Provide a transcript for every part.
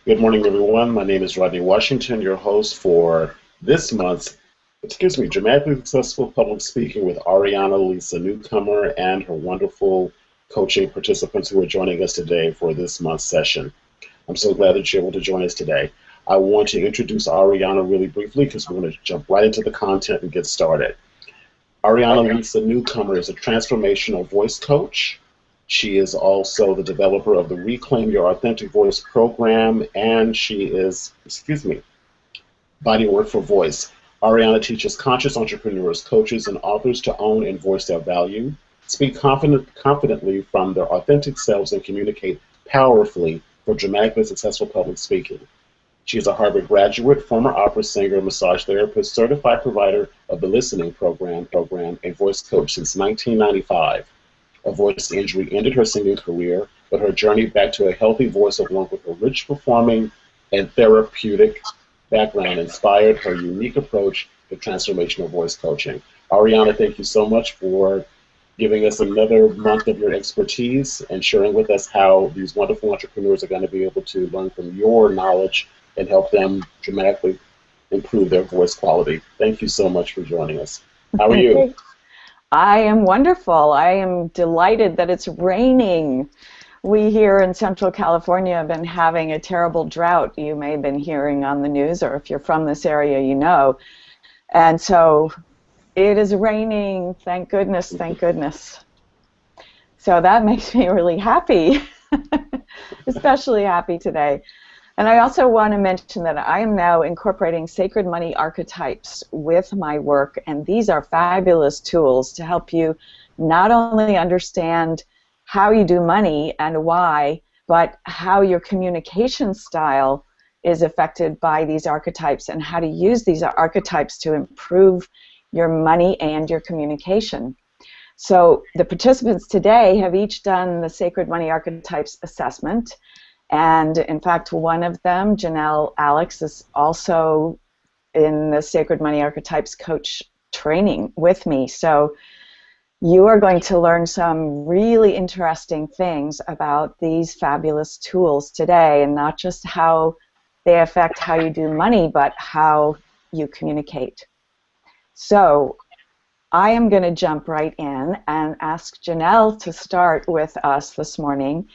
Good morning, everyone. My name is Rodney Washington, your host for this month's, Dramatically Successful Public Speaking with Ariana Lisa Newcomer and her wonderful coaching participants who are joining us today for this month's session. I'm so glad that you're able to join us today. I want to introduce Ariana really briefly because we're going to jump right into the content and get started. Ariana Lisa Newcomer is a transformational voice coach. She is also the developer of the Reclaim Your Authentic Voice program, and she is, Bodywork for Voice. Ariana teaches conscious entrepreneurs, coaches, and authors to own and voice their value, speak confidently from their authentic selves, and communicate powerfully for dramatically successful public speaking. She is a Harvard graduate, former opera singer, massage therapist, certified provider of the listening program, and voice coach since 1995. A voice injury ended her singing career, but her journey back to a healthy voice along with her rich performing and therapeutic background inspired her unique approach to transformational voice coaching. Ariana, thank you so much for giving us another month of your expertise and sharing with us how these wonderful entrepreneurs are going to be able to learn from your knowledge and help them dramatically improve their voice quality. Thank you so much for joining us. How are you? I am wonderful. I am delighted that it's raining. We here in Central California have been having a terrible drought. You may have been hearing on the news, or if you're from this area, you know. And so it is raining, thank goodness, thank goodness. So that makes me really happy, especially happy today. And I also want to mention that I am now incorporating sacred money archetypes with my work, and these are fabulous tools to help you not only understand how you do money and why, but how your communication style is affected by these archetypes and how to use these archetypes to improve your money and your communication. So the participants today have each done the Sacred Money Archetypes assessment. And in fact, one of them, Janelle Alex, is also in the Sacred Money Archetypes coach training with me. So you are going to learn some really interesting things about these fabulous tools today, and not just how they affect how you do money, but how you communicate. So I am going to jump right in and ask Janelle to start with us this morning.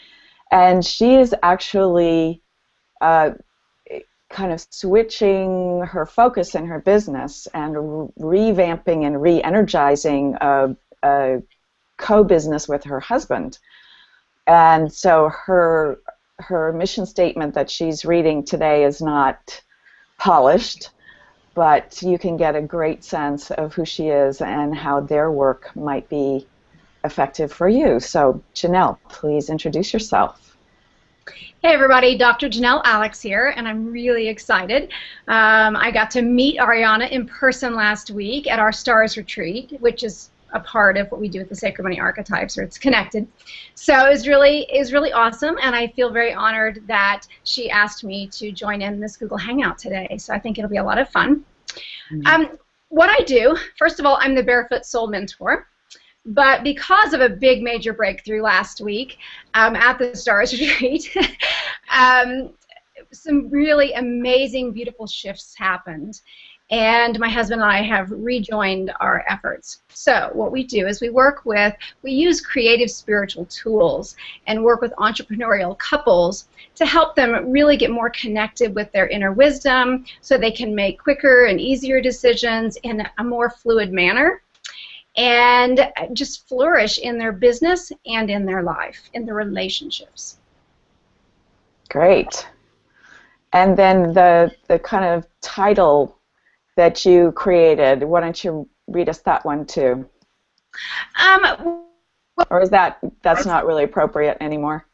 And she is actually kind of switching her focus in her business and revamping and re-energizing a co-business with her husband. And so her mission statement that she's reading today is not polished, but you can get a great sense of who she is and how their work might be effective for you. So, Janelle, please introduce yourself. Hey everybody, Dr. Janelle Alex here, and I'm really excited. I got to meet Ariana in person last week at our Stars Retreat, which is a part of what we do with the Sacred Money Archetypes, or it's connected. So it was really awesome, and I feel very honored that she asked me to join in this Google Hangout today. So I think it'll be a lot of fun. What I do, first of all, I'm the Barefoot Soul Mentor. But because of a big major breakthrough last week at the Stars Retreat, some really amazing, beautiful shifts happened. And my husband and I have rejoined our efforts. So what we do is we use creative spiritual tools and work with entrepreneurial couples to help them really get more connected with their inner wisdom so they can make quicker and easier decisions in a more fluid manner, and just flourish in their business and in their life, in their relationships. Great. And then the kind of title that you created, why don't you read us that one too? Or is that's not really appropriate anymore?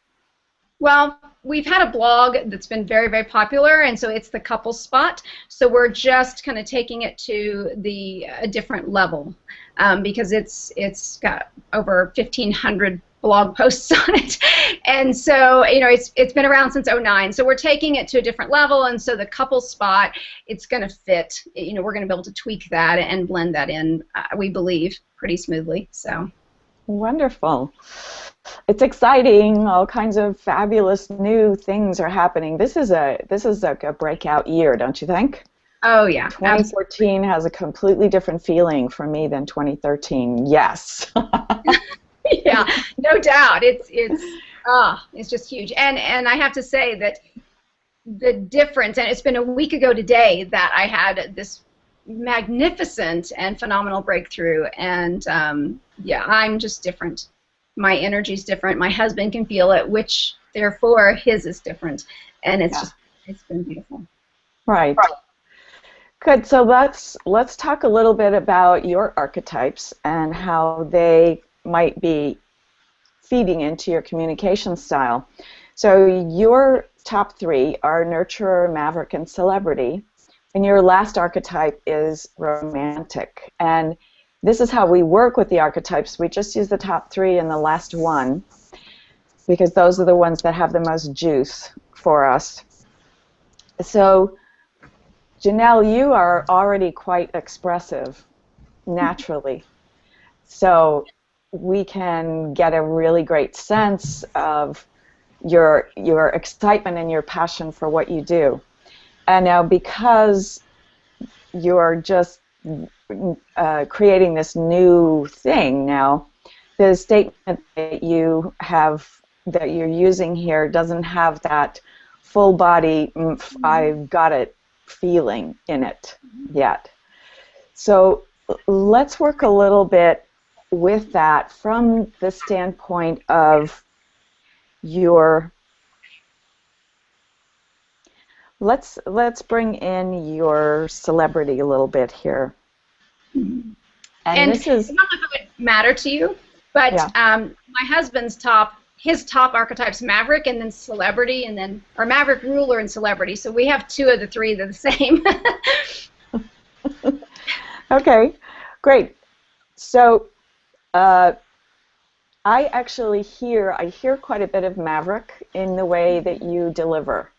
Well, we've had a blog that's been very, very popular, and so it's the couple spot. So we're just kind of taking it to a different level because it's got over 1,500 blog posts on it, and so it's been around since '09. So we're taking it to a different level, and so the couple spot, it's going to fit. We're going to be able to tweak that and blend that in. We believe pretty smoothly. So. Wonderful. It's exciting. All kinds of fabulous new things are happening. This is like a breakout year, don't you think? Oh yeah. 2014 has a completely different feeling for me than 2013. Yes. Yeah, no doubt. It's just huge. And I have to say that the difference, and it's been a week ago today that I had this magnificent and phenomenal breakthrough, and yeah, I'm just different. My energy's different. My husband can feel it, which therefore his is different, and it's been beautiful. Right. Good. So let's talk a little bit about your archetypes and how they might be feeding into your communication style. So your top three are nurturer, maverick, and celebrity, and your last archetype is romantic. And this is how we work with the archetypes. We just use the top three and the last one because those are the ones that have the most juice for us. So Janelle, you are already quite expressive naturally. So we can get a really great sense of your excitement and your passion for what you do. And now because you're just creating this new thing now, the statement that you're using here doesn't have that full body I've got it feeling in it yet. So let's work a little bit with that from the standpoint of your, let's bring in your celebrity a little bit here. And this is, I don't know if it would matter to you, but my husband's his top archetype's Maverick and then Celebrity, and then, or Maverick, Ruler, and Celebrity. So we have two of the three that are the same. Okay, great. So I actually hear quite a bit of Maverick in the way that you deliver.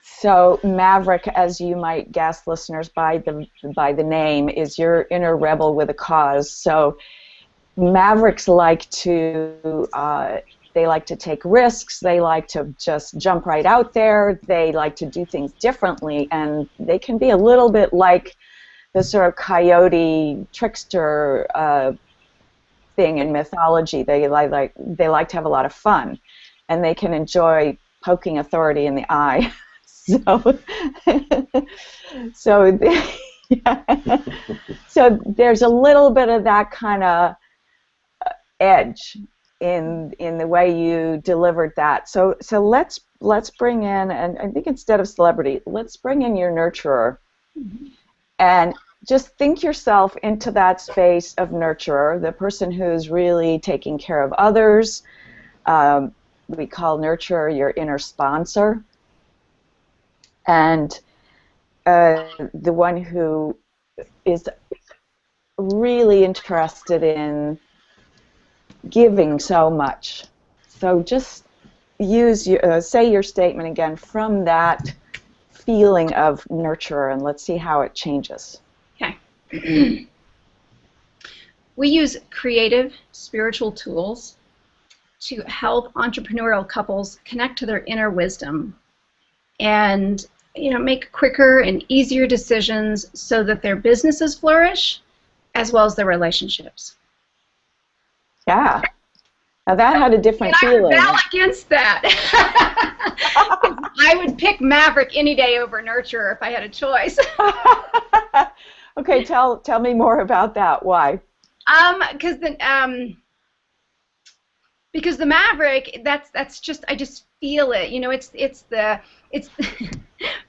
So Maverick, as you might guess, listeners, by the name, is your inner rebel with a cause. So Mavericks like to take risks. They like to just jump right out there. They like to do things differently, and they can be a little bit like the sort of coyote trickster thing in mythology. They like to have a lot of fun, and they can enjoy poking authority in the eye. So there's a little bit of that kind of edge in the way you delivered that. So let's bring in, and I think instead of celebrity, let's bring in your nurturer, and just think yourself into that space of nurturer, the person who's really taking care of others. We call nurturer your inner sponsor, and the one who is really interested in giving so much. So just say your statement again from that feeling of nurturer, and let's see how it changes. Okay. We use creative, spiritual tools to help entrepreneurial couples connect to their inner wisdom and make quicker and easier decisions so that their businesses flourish as well as their relationships. Yeah. Now that had a different feeling. I rebel against that. I would pick Maverick any day over Nurturer if I had a choice. Okay, tell me more about that. Why? Because the Maverick, that's just, I just feel it. It's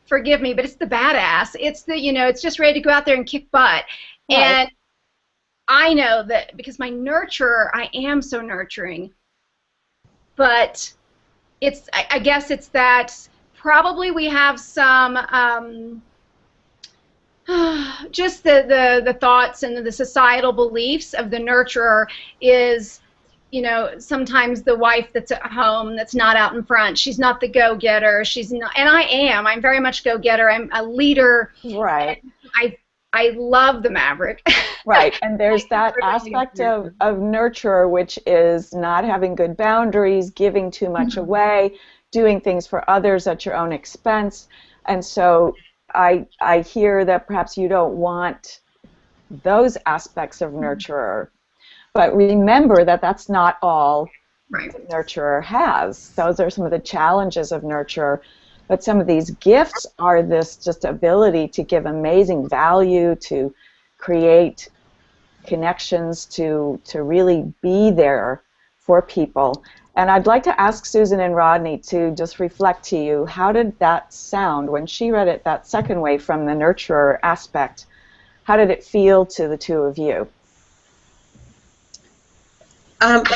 forgive me, but it's the badass. It's the, it's just ready to go out there and kick butt. Right. And I know that because my nurturer, I am so nurturing, but I guess it's that probably we have some just the thoughts and the societal beliefs of the nurturer is, sometimes the wife that's at home that's not out in front. She's not the go-getter. She's not, and I'm very much go-getter. I'm a leader. Right. I love the Maverick. Right, and there's that aspect of nurture, which is not having good boundaries, giving too much away, doing things for others at your own expense. And so I hear that perhaps you don't want those aspects of nurturer. But remember that that's not all Right. nurturer has. Those are some of the challenges of nurture. But some of these gifts are this just ability to give amazing value, to create connections, to really be there for people. And I'd like to ask Susan and Rodney to just reflect to you, how did that sound when she read it that second way from the nurturer aspect? How did it feel to the two of you?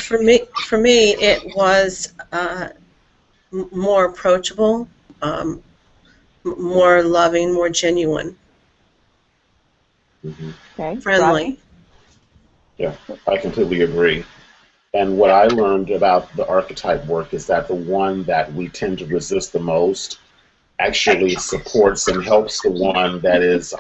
For me, it was more approachable, more loving, more genuine, Okay, friendly. Rodney? Yeah, I completely agree. And what I learned about the archetype work is that the one that we tend to resist the most actually supports and helps the one that is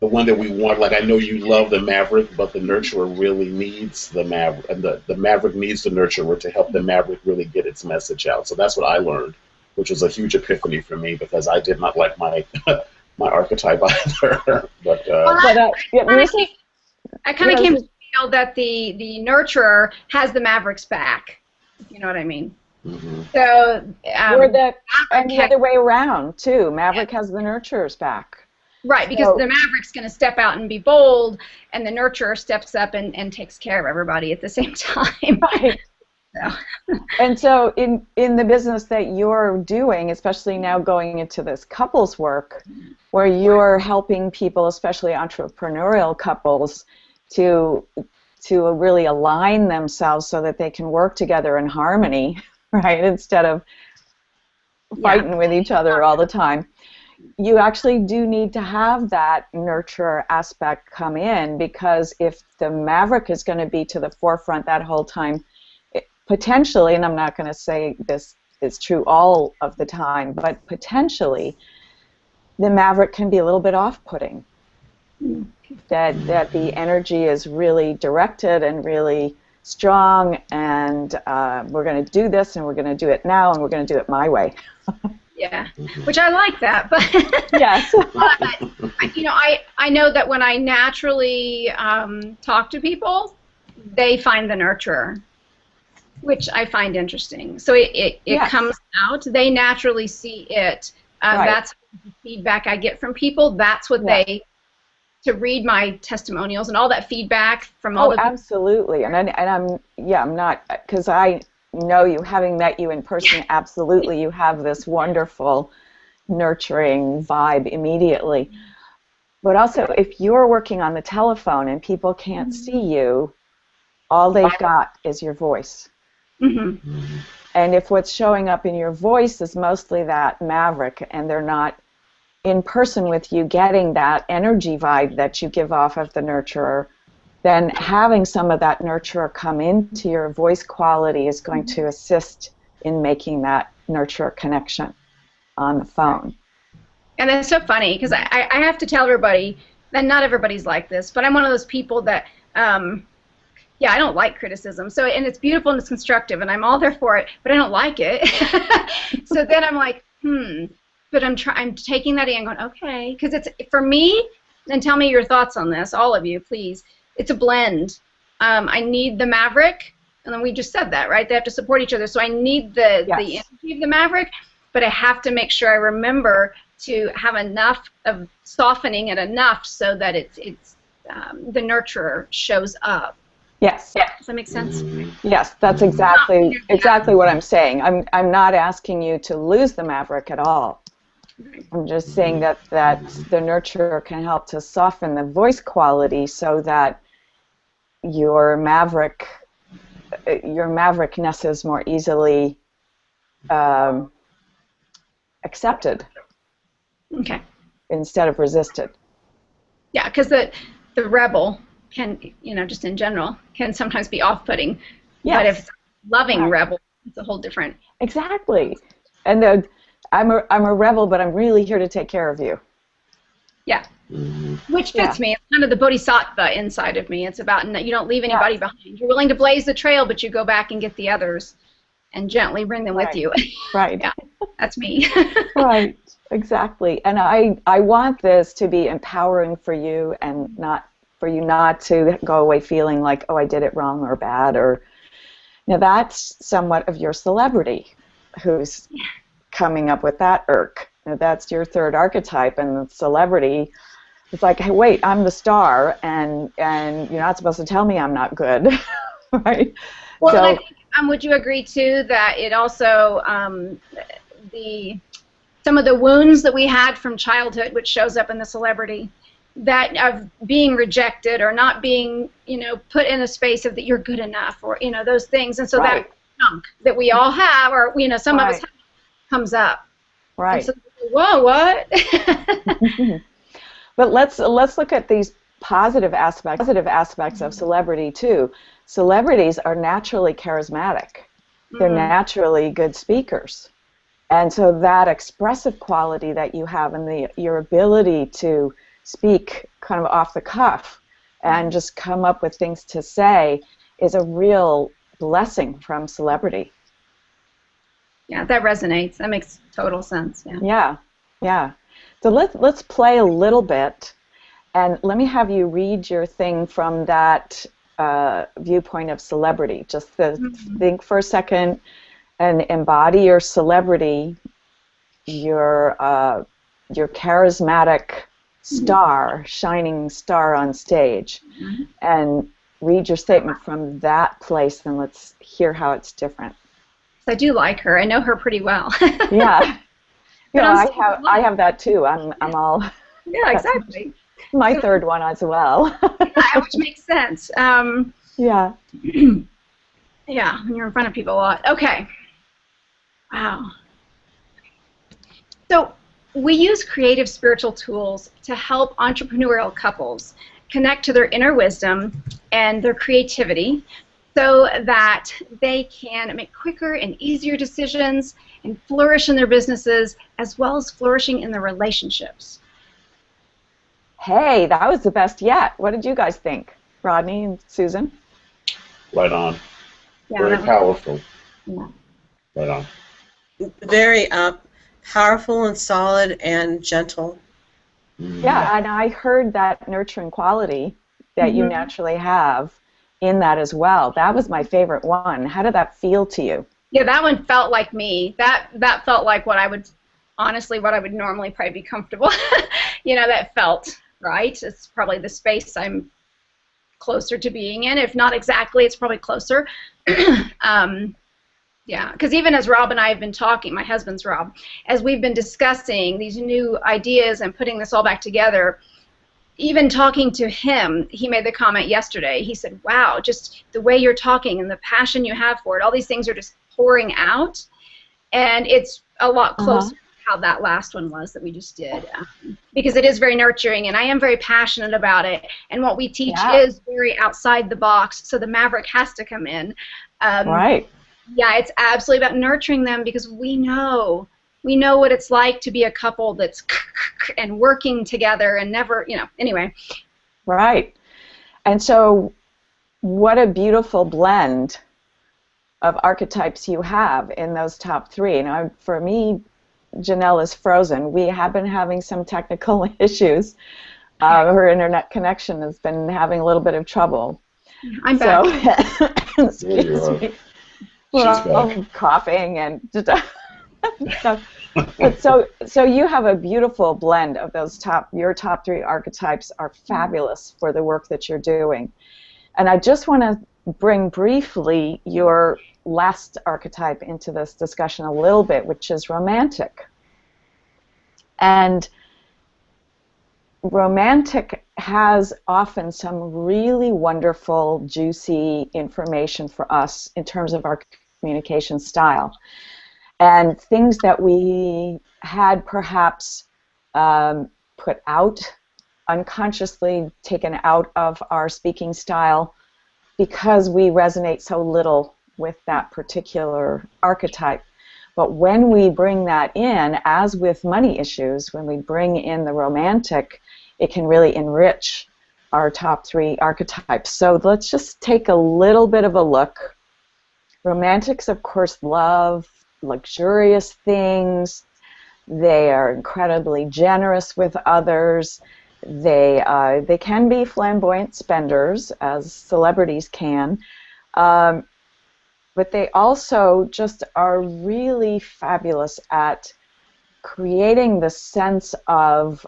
the one that we want. Like, I know you love the Maverick, but the nurturer really needs the Maverick, and the Maverick needs the nurturer to help the Maverick really get its message out. So that's what I learned, which was a huge epiphany for me, because I did not like my my archetype either. But I kind of came to feel that the nurturer has the Mavericks back. If you know what I mean. Mm-hmm. So or the other way around too. Maverick has the nurturer's back. Right, because the Maverick's going to step out and be bold, and the nurturer steps up and takes care of everybody at the same time. Right. So. And so in the business that you're doing, especially now going into this couples work, where you're helping people, especially entrepreneurial couples, to really align themselves so that they can work together in harmony, right, instead of fighting with each other all the time. You actually do need to have that nurture aspect come in, because if the Maverick is going to be to the forefront that whole time, potentially, and I'm not going to say this is true all of the time, but potentially the Maverick can be a little bit off-putting. That the energy is really directed and really strong, and we're going to do this, and we're going to do it now, and we're going to do it my way. Yeah, which I like that, but yes. But, you know, I know that when I naturally talk to people, they find the nurturer, which I find interesting. So it comes out. They naturally see it. Right. That's the feedback I get from people. That's what they, to read my testimonials and all that feedback from all the people. Absolutely. And I'm not, because I know you, having met you in person, absolutely, you have this wonderful nurturing vibe immediately. But also, if you're working on the telephone and people can't see you, all they've got is your voice. Mm-hmm. And if what's showing up in your voice is mostly that Maverick, and they're not in person with you getting that energy vibe that you give off of the nurturer, then having some of that nurturer come into your voice quality is going to assist in making that nurturer connection on the phone. And it's so funny, because I have to tell everybody, and not everybody's like this, but I'm one of those people that, I don't like criticism. So, and it's beautiful and it's constructive, and I'm all there for it, but I don't like it. So then I'm like, but I'm taking that in and going, okay, because it's, for me, and tell me your thoughts on this, all of you, please. It's a blend. I need the Maverick, and then we just said that, right? They have to support each other. So I need the energy of the Maverick, but I have to make sure I remember to have enough of softening it enough so that it's the nurturer shows up. Yes. Does that make sense? Yes, that's exactly what I'm saying. I'm not asking you to lose the Maverick at all. I'm just saying that the nurturer can help to soften the voice quality so that your Maverickness is more easily accepted. Okay. Instead of resisted. Yeah, because the rebel can, just in general, can sometimes be off-putting. Yes. But if it's a loving rebel, it's a whole different. Exactly. And I'm a rebel, but I'm really here to take care of you. Yeah. Mm-hmm. Which fits me. It's kind of the bodhisattva inside of me. It's about you don't leave anybody behind. You're willing to blaze the trail, but you go back and get the others and gently bring them with you. Right. Yeah, that's me. Right. Exactly. And I want this to be empowering for you, and not for you not to go away feeling like, oh, I did it wrong or bad, or that's somewhat of your celebrity who's coming up with that irk. That's your third archetype, and the celebrity. It's like, hey, wait, I'm the star, and you're not supposed to tell me I'm not good, right? Well, so, I think, would you agree too that it also some of the wounds that we had from childhood, which shows up in the celebrity, that of being rejected or not being, put in a space of that you're good enough, or those things, and so that junk that we all have, or some of us have, comes up. Right. And so, whoa, what? But let's look at these positive aspects of celebrity too. Celebrities are naturally charismatic. They're naturally good speakers. And so that expressive quality that you have, and your ability to speak kind of off the cuff and just come up with things to say, is a real blessing from celebrity. Yeah, that resonates. That makes total sense. Yeah. So let's play a little bit, and let me have you read your thing from that viewpoint of celebrity. Just think for a second and embody your celebrity, your charismatic star, shining star on stage, and read your statement from that place, and let's hear how it's different. I do like her. I know her pretty well. Yeah. I have that too. I'm all. Yeah, exactly. My third one as well. Yeah, which makes sense. Yeah. Yeah, when you're in front of people a lot. Okay. Wow. So we use creative spiritual tools to help entrepreneurial couples connect to their inner wisdom and their creativity, so that they can make quicker and easier decisions and flourish in their businesses, as well as flourishing in their relationships. Hey, that was the best yet. What did you guys think, Rodney and Susan? Right on. Yeah, very powerful. Yeah. Right on. Very powerful and solid and gentle. Yeah, and I heard that nurturing quality that you naturally have in that as well. That was my favorite one. How did that feel to you? Yeah, that one felt like me. That felt like what I would normally probably be comfortable. That felt right. It's probably the space I'm closer to being in. If not exactly, it's probably closer. Yeah, because even as Rob and I have been talking, my husband's Rob, as we've been discussing these new ideas and putting this all back together, even talking to him, he made the comment yesterday. He said, wow, just the way you're talking and the passion you have for it, all these things are just pouring out. And it's a lot closer to how that last one was that we just did. Because it is very nurturing, and I am very passionate about it. And what we teach is very outside the box, so the maverick has to come in. Right. Yeah, it's absolutely about nurturing them, because we know what it's like to be a couple that's and working together and never, anyway. Right. And so what a beautiful blend of archetypes you have in those top three. Now, for me, Janelle is frozen. We have been having some technical issues. Her internet connection has been having a little bit of trouble. I'm back. Excuse me. Well, coughing and stuff. But so you have a beautiful blend of those your top three archetypes are fabulous for the work that you're doing. And I just want to bring briefly your last archetype into this discussion a little bit, which is romantic. And romantic has often some really wonderful, juicy information for us in terms of our communication style. And things that we had perhaps put out, unconsciously taken out of our speaking style because we resonate so little with that particular archetype. But when we bring that in, as with money issues, when we bring in the romantic, it can really enrich our top 3 archetypes. So let's just take a little bit of a look. Romantics, of course, love luxurious things. They are incredibly generous with others. They can be flamboyant spenders, as celebrities can, but they also just are really fabulous at creating the sense of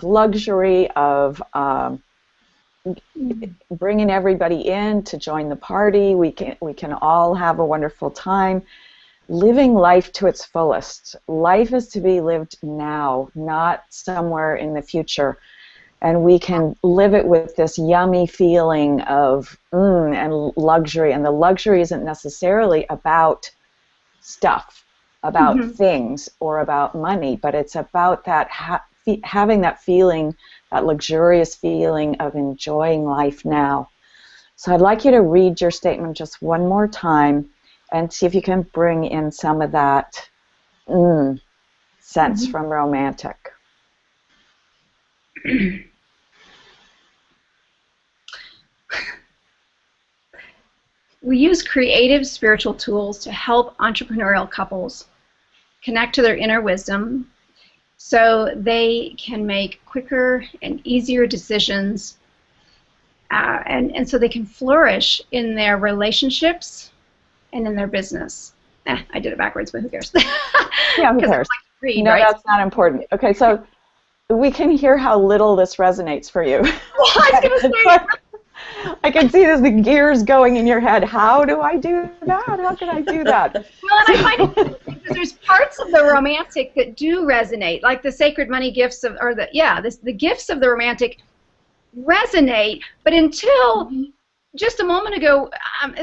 luxury, of bringing everybody in to join the party. We can all have a wonderful time. Living life to its fullest. Life is to be lived now, not somewhere in the future. And we can live it with this yummy feeling of and luxury. And the luxury isn't necessarily about stuff, about things, or about money, but it's about that having that feeling, that luxurious feeling of enjoying life now. So I'd like you to read your statement just one more time and see if you can bring in some of that sense from romantic. We use creative spiritual tools to help entrepreneurial couples connect to their inner wisdom so they can make quicker and easier decisions and so they can flourish in their relationships and in their business. I did it backwards, but who cares? Yeah, who cares? I like to read, no, right? That's not important. Okay, so we can hear how little this resonates for you. Well, I was going to say, I can see the gears going in your head. How do I do that? How can I do that? well, and I find it interesting because there's parts of the romantic that do resonate, like the sacred money gifts of, or the gifts of the romantic resonate, but until just a moment ago,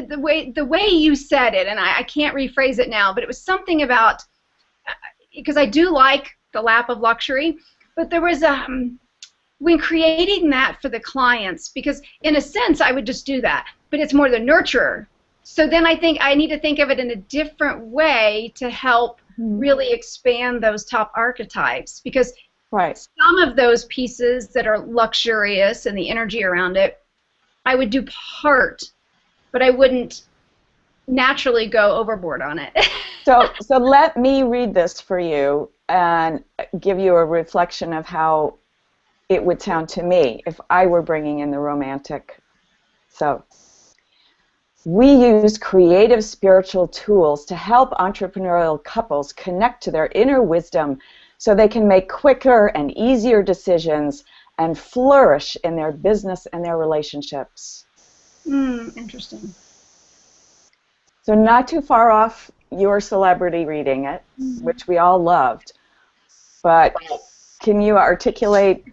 the way you said it, and I can't rephrase it now, but it was something about, because I do like the lap of luxury, but there was when creating that for the clients, because in a sense I would just do that, but it's more the nurturer. So then I think I need to think of it in a different way to help really expand those top archetypes, because some of those pieces that are luxurious and the energy around it, I would do part, but I wouldn't naturally go overboard on it. So let me read this for you and give you a reflection of how it would sound to me if I were bringing in the romantic. So, we use creative spiritual tools to help entrepreneurial couples connect to their inner wisdom so they can make quicker and easier decisions and flourish in their business and their relationships. Interesting. So not too far off your celebrity reading it, which we all loved, but can you articulate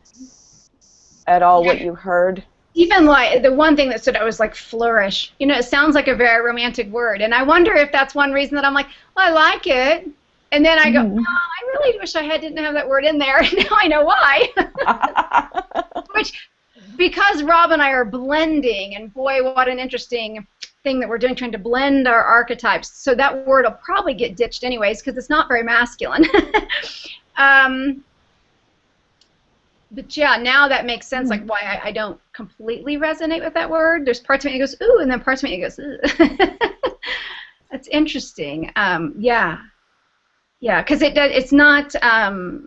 at all what you heard? Even like the one thing that stood out was like flourish. You know, it sounds like a very romantic word, and I wonder if that's one reason that I'm like, well, I like it, and then I go, oh, I really wish I didn't have that word in there, and now I know why. Which, because Rob and I are blending, and boy, what an interesting thing that we're doing, trying to blend our archetypes. So that word will probably get ditched anyways because it's not very masculine. But yeah, now that makes sense, like why I don't completely resonate with that word. There's parts of me that goes, ooh, and then parts of me that goes, ooh. That's interesting. Yeah, because it's not, and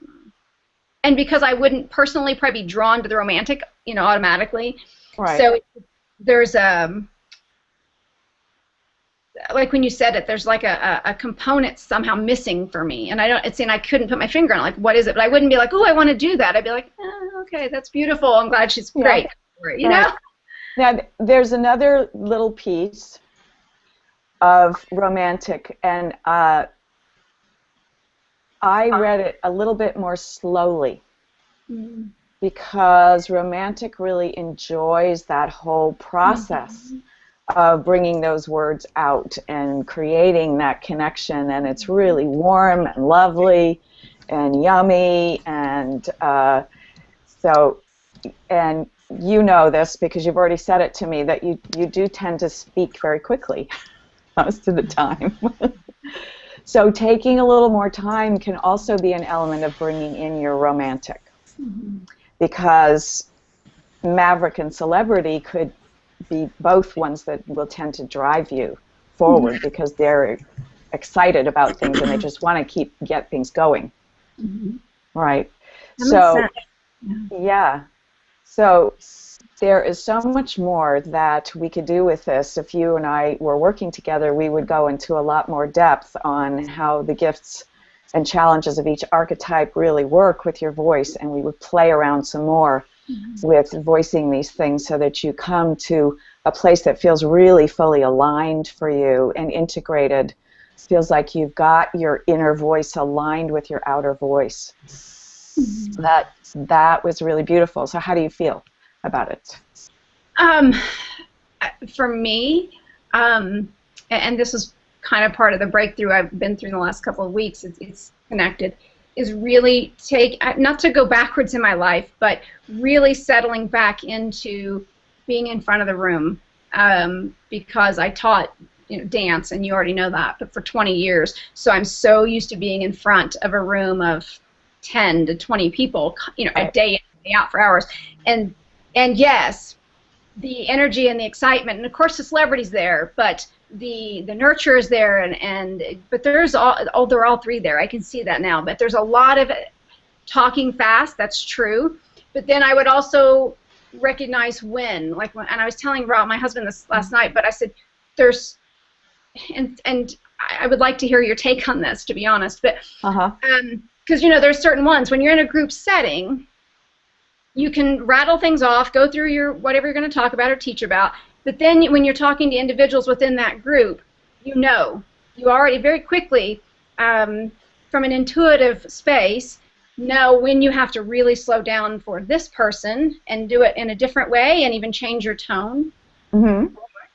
because I wouldn't personally probably be drawn to the romantic, you know, automatically. Right. So there's like when you said it, there's like a component somehow missing for me, and I couldn't put my finger on it, like what is it? But I wouldn't be like, oh, I want to do that. I'd be like, okay, that's beautiful. I'm glad she's great. You know. Now there's another little piece of romantic, and I read it a little bit more slowly because romantic really enjoys that whole process of bringing those words out and creating that connection, and it's really warm and lovely and yummy, and and you know this because you've already said it to me that you do tend to speak very quickly most of the time. So taking a little more time can also be an element of bringing in your romantic. because maverick and celebrity could be both ones that will tend to drive you forward because they're excited about things and they just want to get things going. Right. That So, makes sense. yeah. So there is so much more that we could do with this. If you and I were working together, we would go into a lot more depth on how the gifts and challenges of each archetype really work with your voice, and we would play around some more with voicing these things so that you come to a place that feels really fully aligned for you and integrated. Feels like you've got your inner voice aligned with your outer voice. That was really beautiful. So how do you feel about it? For me, and this is kind of part of the breakthrough I've been through in the last couple of weeks, it's connected, is really not to go backwards in my life, but really settling back into being in front of the room, because I taught dance, and you already know that, but for 20 years, so I'm so used to being in front of a room of 10 to 20 people, a day in, day out for hours, and yes, the energy and the excitement, and of course the celebrity's there, but the nurture is there, but there's they're all three there. I can see that now, but there's a lot of talking fast. That's true, but then I would also recognize when, and I was telling Rob, my husband, this last night, but I said there's, and I would like to hear your take on this, to be honest, but because there's certain ones when you're in a group setting, you can rattle things off, go through your whatever you're going to talk about or teach about, but then when you're talking to individuals within that group, you already very quickly, from an intuitive space, know when you have to really slow down for this person and do it in a different way and even change your tone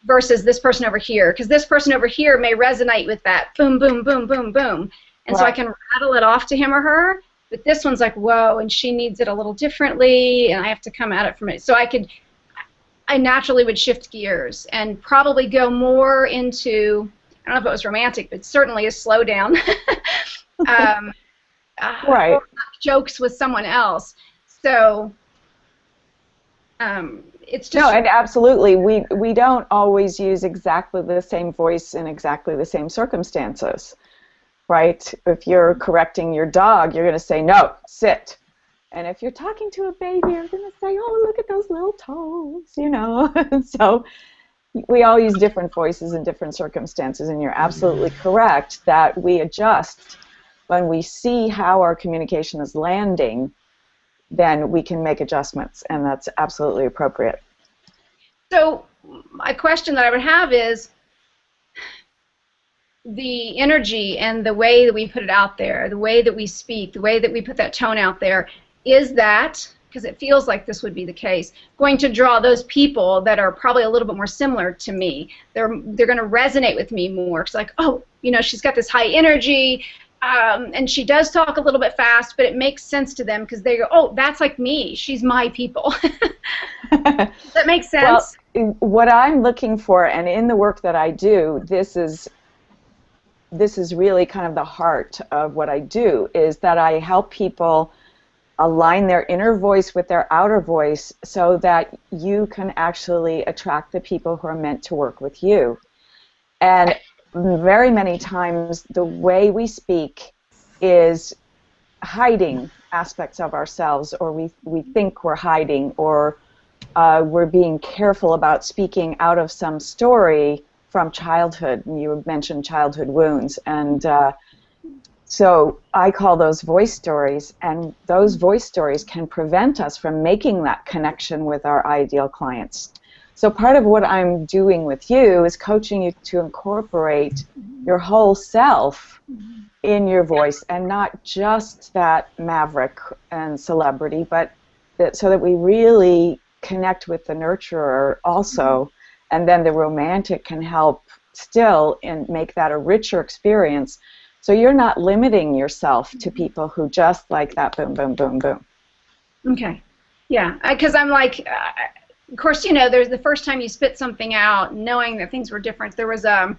versus this person over here, because this person over here may resonate with that boom, boom, boom, boom, boom, and so I can rattle it off to him or her. But this one's like, whoa, and she needs it a little differently, and I have to come at it from it. So I naturally would shift gears and probably go more into, I don't know if it was romantic, but certainly a slowdown. Or jokes with someone else. So it's just... No, and absolutely. We don't always use exactly the same voice in exactly the same circumstances. Right? If you're correcting your dog, you're going to say, no, sit. And if you're talking to a baby, you're going to say, oh, look at those little toes, So we all use different voices in different circumstances, and you're absolutely correct that we adjust when we see how our communication is landing, then we can make adjustments, and that's absolutely appropriate. So my question that I would have is, the energy and the way that we put it out there, the way that we speak, the way that we put that tone out there, is that, because it feels like this would be the case, going to draw those people that are probably a little bit more similar to me? They're going to resonate with me more. It's like, oh, she's got this high energy, and she does talk a little bit fast, but it makes sense to them because they go, oh, that's like me. She's my people. Does that make sense? Well, what I'm looking for, and in the work that I do, this is really kind of the heart of what I do, is that I help people align their inner voice with their outer voice so that you can actually attract the people who are meant to work with you. And very many times the way we speak is hiding aspects of ourselves, or we think we're hiding, or we're being careful about speaking out of some story from childhood. You mentioned childhood wounds, and so I call those voice stories, and those voice stories can prevent us from making that connection with our ideal clients. So part of what I'm doing with you is coaching you to incorporate your whole self in your voice, and not just that maverick and celebrity, but so that we really connect with the nurturer also, and then the romantic can help still and make that a richer experience. So you're not limiting yourself to people who just like that boom, boom, boom, boom. Okay. Yeah, because I'm like, of course, there's the first time you spit something out, knowing that things were different. There was I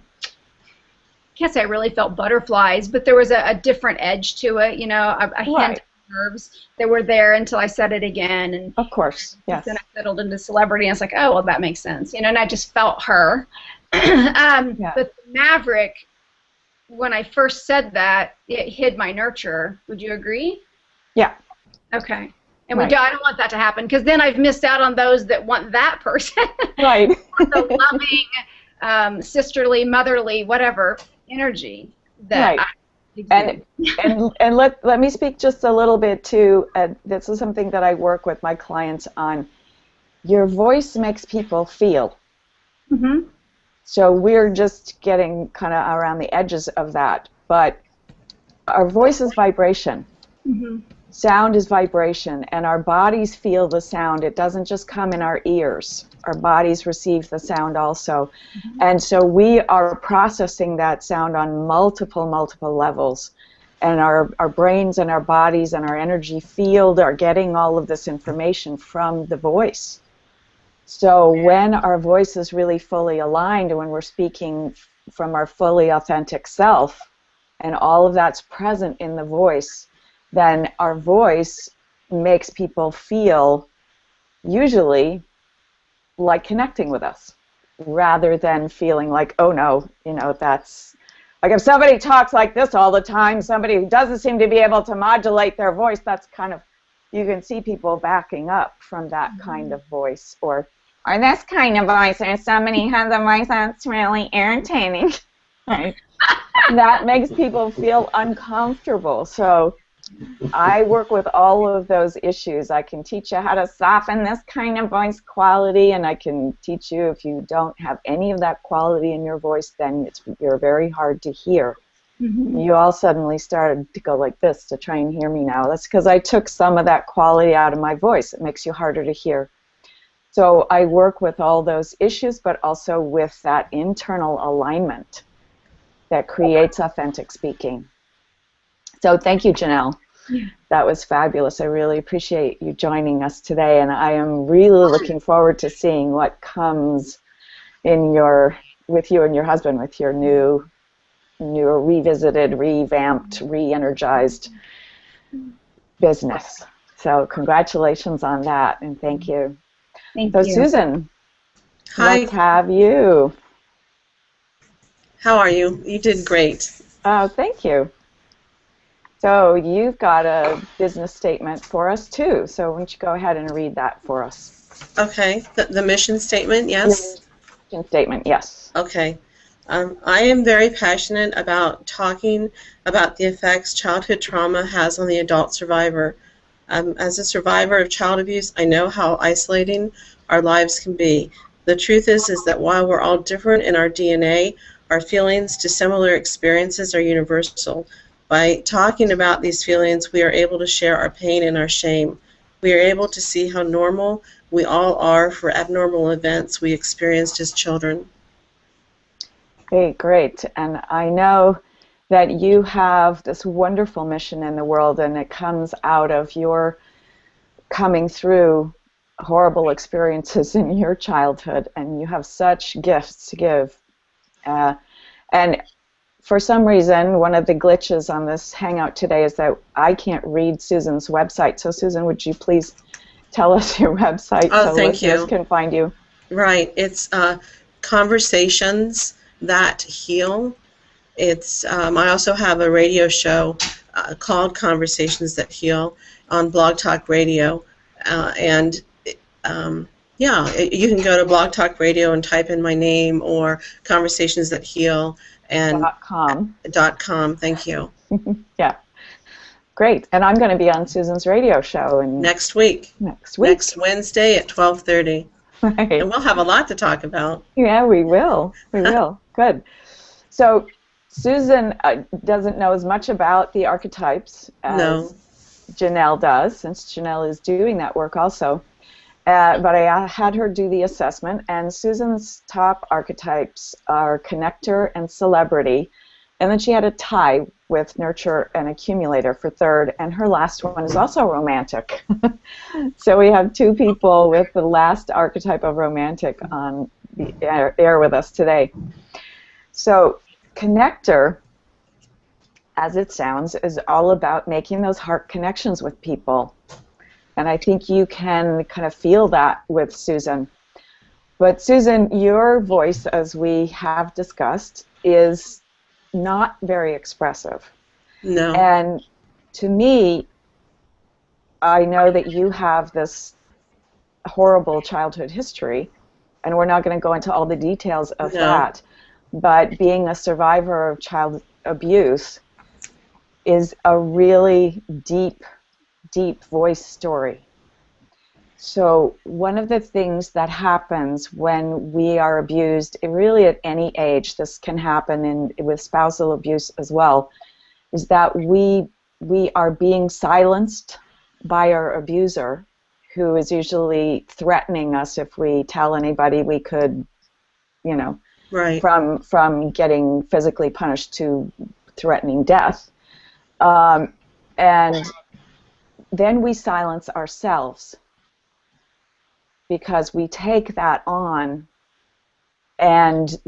can't say I really felt butterflies, but there was a different edge to it, a hint nerves that were there until I said it again. And of course, yes. Then I settled into celebrity, and it's like, oh, well, that makes sense, you know. And I just felt her. But Maverick, when I first said that, it hid my nurture. Would you agree? Yeah. Okay. And I don't want that to happen, because then I've missed out on those that want that person. Right. The loving, sisterly, motherly, whatever energy that I exude. And let me speak just a little bit to, this is something that I work with my clients on. Your voice makes people feel. Mm-hmm. So we're just getting kind of around the edges of that. But our voice is vibration. Mm-hmm. Sound is vibration, and our bodies feel the sound. It doesn't just come in our ears. Our bodies receive the sound also. Mm-hmm. And so we are processing that sound on multiple levels. And our brains and our bodies and our energy field are getting all of this information from the voice. So when our voice is really fully aligned, and when we're speaking from our fully authentic self, and all of that's present in the voice, then our voice makes people feel, usually, like connecting with us, rather than feeling like, oh no, you know, that's, like if somebody talks like this all the time, somebody who doesn't seem to be able to modulate their voice, that's kind of, you can see people backing up from that kind of voice, or this kind of voice, or somebody has a voice that's really irritating. Right? That makes people feel uncomfortable. So I work with all of those issues. I can teach you how to soften this kind of voice quality, and I can teach you, if you don't have any of that quality in your voice, then you're very hard to hear. Mm-hmm. You all suddenly started to go like this to try and hear me now. That's because I took some of that quality out of my voice. It makes you harder to hear. So I work with all those issues, but also with that internal alignment that creates authentic speaking. So thank you, Janelle. Yeah. That was fabulous. I really appreciate you joining us today, and I am really looking forward to seeing what comes in with you and your husband, with your new revisited, revamped, re-energized business. So congratulations on that, and thank you. Thank you. Susan, hi. Let's have you. How are you? You did great. Oh, thank you. So you've got a business statement for us too. So why don't you go ahead and read that for us? Okay. The mission statement, yes? Mission statement, yes. Okay. I am very passionate about talking about the effects childhood trauma has on the adult survivor. As a survivor of child abuse, I know how isolating our lives can be. The truth is that while we're all different in our DNA, our feelings to similar experiences are universal. By talking about these feelings, we are able to share our pain and our shame. We are able to see how normal we all are for abnormal events we experienced as children. Okay, great. And I know that you have this wonderful mission in the world, and it comes out of your coming through horrible experiences in your childhood, and you have such gifts to give. And for some reason, one of the glitches on this Hangout today is that I can't read Susan's website. So Susan, would you please tell us your website so listeners can find you? Right. It's Conversations That Heal. It's I also have a radio show called Conversations That Heal on Blog Talk Radio, yeah, you can go to Blog Talk Radio and type in my name, or Conversations That Heal and .com. .com. Thank you. Yeah, great. And I'm going to be on Susan's radio show next week. Next week. Next Wednesday at 12:30. Right. And we'll have a lot to talk about. Yeah, we will. We will. Good. So Susan doesn't know as much about the archetypes as Janelle does, since Janelle is doing that work also. But I had her do the assessment, and Susan's top archetypes are connector and celebrity, and then she had a tie with nurture and accumulator for third, and her last one is also romantic. So we have two people with the last archetype of romantic on the air with us today. So connector as it sounds, is all about making those heart connections with people. And I think you can kind of feel that with Susan. But Susan, your voice, as we have discussed, is not very expressive. No. And to me, I know that you have this horrible childhood history, and we're not going to go into all the details of that, but being a survivor of child abuse is a really deep, deep voice story. So one of the things that happens when we are abused, really at any age, this can happen with spousal abuse as well, is that we are being silenced by our abuser, who is usually threatening us if we tell anybody we could, you know, right. from getting physically punished to threatening death. And then we silence ourselves because we take that on, and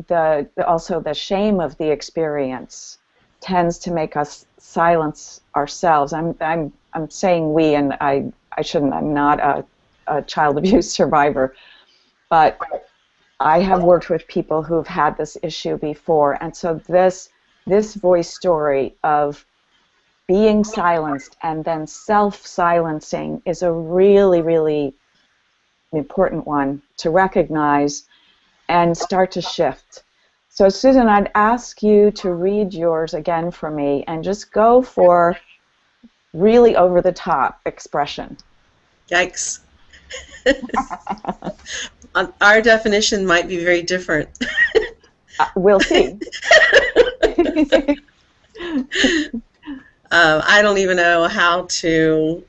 also the shame of the experience tends to make us silence ourselves. I'm saying we, and I shouldn't. I'm not a child abuse survivor, but I have worked with people who've had this issue before, and so this voice story of being silenced and then self-silencing is a really, really important one to recognize and start to shift. So Susan, I'd ask you to read yours again for me and just go for really over-the-top expression. Yikes. Our definition might be very different. We'll see. I don't even know how to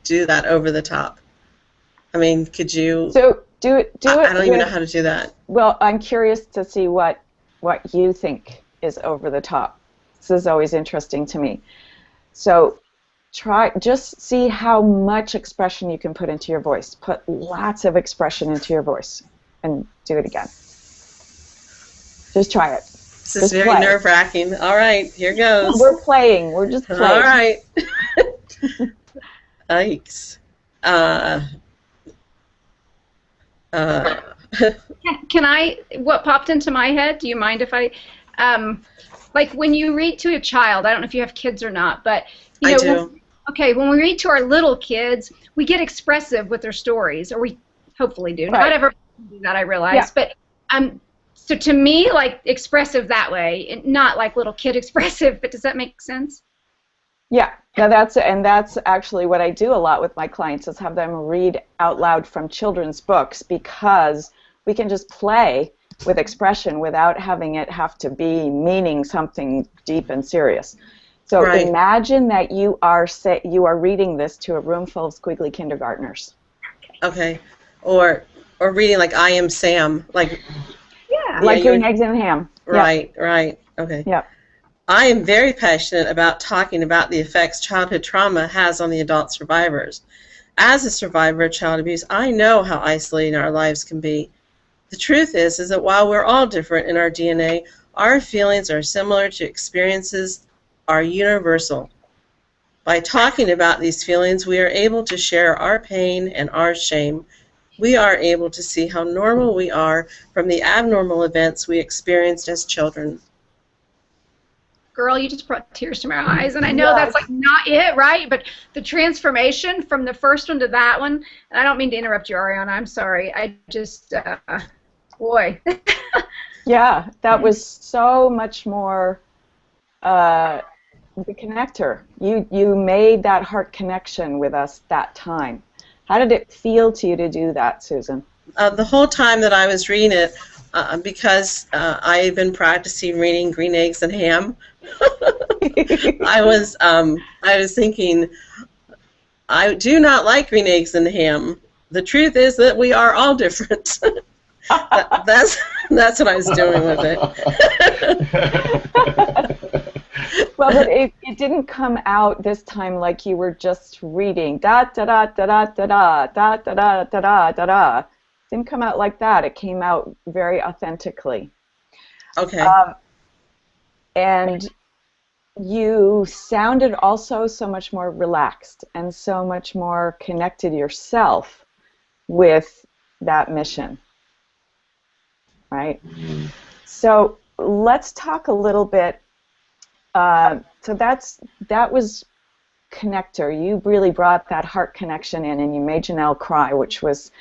do that over the top. I mean, could you? So do it. I don't even know how to do that. Well, I'm curious to see what you think is over the top. This is always interesting to me. So just see how much expression you can put into your voice. Put lots of expression into your voice and do it again. Just try it. This is very nerve-wracking. All right, here goes. We're playing. We're just playing. All right. Yikes. Can I? What popped into my head? Do you mind if I? Like when you read to a child, I don't know if you have kids or not, but you know, I do. When we read to our little kids, we get expressive with their stories, or we hopefully do. Right. Not everybody do that, I realize, but so to me, like expressive that way, not like little kid expressive. But does that make sense? Yeah. Now that's actually what I do a lot with my clients, is have them read out loud from children's books, because we can just play with expression without having it have to be meaning something deep and serious. So imagine that you are reading this to a room full of squiggly kindergartners. Okay. Or reading like I Am Sam, like. Yeah. Like Green Eggs and Ham. Right. Yep. Right. Okay. Yeah. I am very passionate about talking about the effects childhood trauma has on the adult survivors. As a survivor of child abuse, I know how isolating our lives can be. The truth is that while we're all different in our DNA, our feelings are similar to experiences are universal. By talking about these feelings, we are able to share our pain and our shame. We are able to see how normal we are from the abnormal events we experienced as children. Girl, you just brought tears to my eyes, and I know that's like not it, right? But the transformation from the first one to that one, and I don't mean to interrupt you, Ariana, I'm sorry. I just, boy. Yeah, that was so much more the connector. You made that heart connection with us that time. How did it feel to you to do that, Susan? The whole time that I was reading it, because I had been practicing reading Green Eggs and Ham, I was thinking, I do not like green eggs and ham. The truth is that we are all different. That's what I was doing with it. Well, but it didn't come out this time like you were just reading da da da da da da da da da da da da da. It didn't come out like that. It came out very authentically. Okay. And you sounded also so much more relaxed and so much more connected yourself with that mission, right? Mm-hmm. So let's talk a little bit. So that was Connector. You really brought that heart connection in, and you made Janelle cry, which was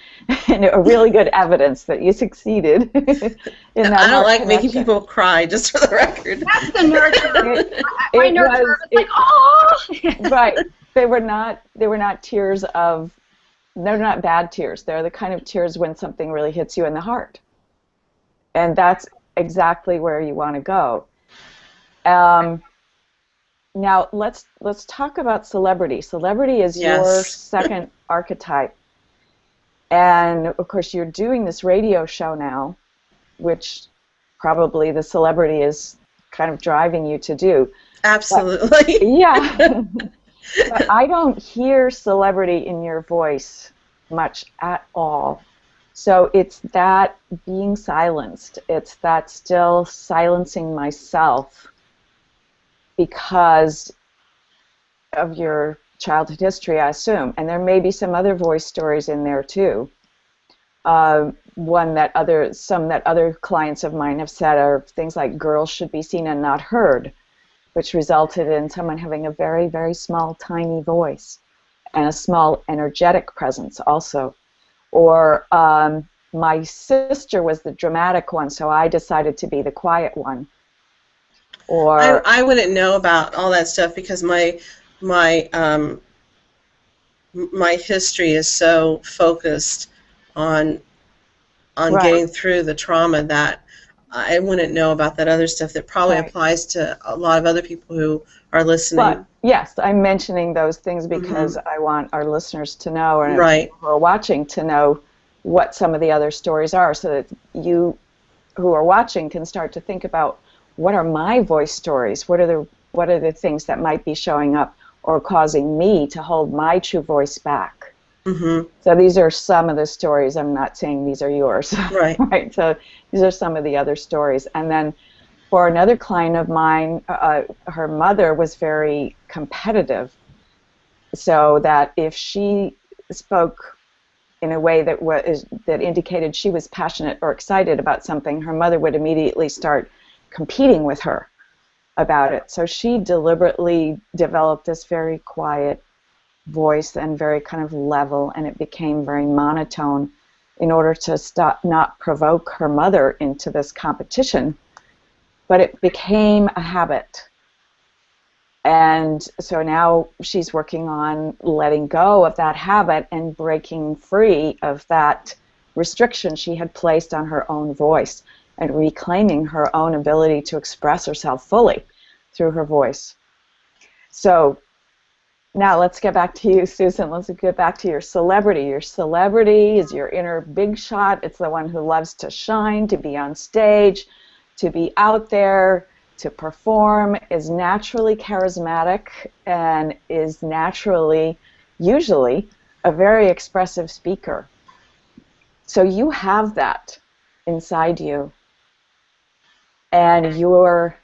a really good evidence that you succeeded in that. I don't heart like connection. making people cry, just for the record. That's the nurture. My nurture was like, oh. Right. They were not tears of. They're not bad tears. They're the kind of tears when something really hits you in the heart, and that's exactly where you want to go. Now let's talk about celebrity. Celebrity is Yes. your second archetype, and of course you're doing this radio show now, which probably the celebrity is kind of driving you to do. Absolutely. Yeah, but I don't hear celebrity in your voice much at all. So it's that being silenced. It's that still silencing myself because of your childhood history, I assume. And there may be some other voice stories in there too. Some that other clients of mine have said are things like girls should be seen and not heard, which resulted in someone having a very, very small, tiny voice and a small energetic presence also. Or my sister was the dramatic one, so I decided to be the quiet one. Or I wouldn't know about all that stuff because my history is so focused on Right. getting through the trauma that I wouldn't know about that other stuff that probably Right. applies to a lot of other people who are listening. But yes, I'm mentioning those things because I want our listeners to know, and Right. people who are watching to know what some of the other stories are, so that you who are watching can start to think about, what are my voice stories? What are the things that might be showing up or causing me to hold my true voice back? Mm-hmm. So these are some of the stories. I'm not saying these are yours. Right. Right. So these are some of the other stories. And then for another client of mine, her mother was very competitive, so that if she spoke in a way that indicated she was passionate or excited about something, her mother would immediately start competing with her about it. So she deliberately developed this very quiet voice and very kind of level, and it became very monotone in order to not provoke her mother into this competition. But it became a habit. And so now she's working on letting go of that habit and breaking free of that restriction she had placed on her own voice and reclaiming her own ability to express herself fully through her voice. So now let's get back to you, Susan. Let's get back to your celebrity. Your celebrity is your inner big shot. It's the one who loves to shine, to be on stage, to be out there, to perform, is naturally charismatic, and is naturally, usually, a very expressive speaker. So you have that inside you, and your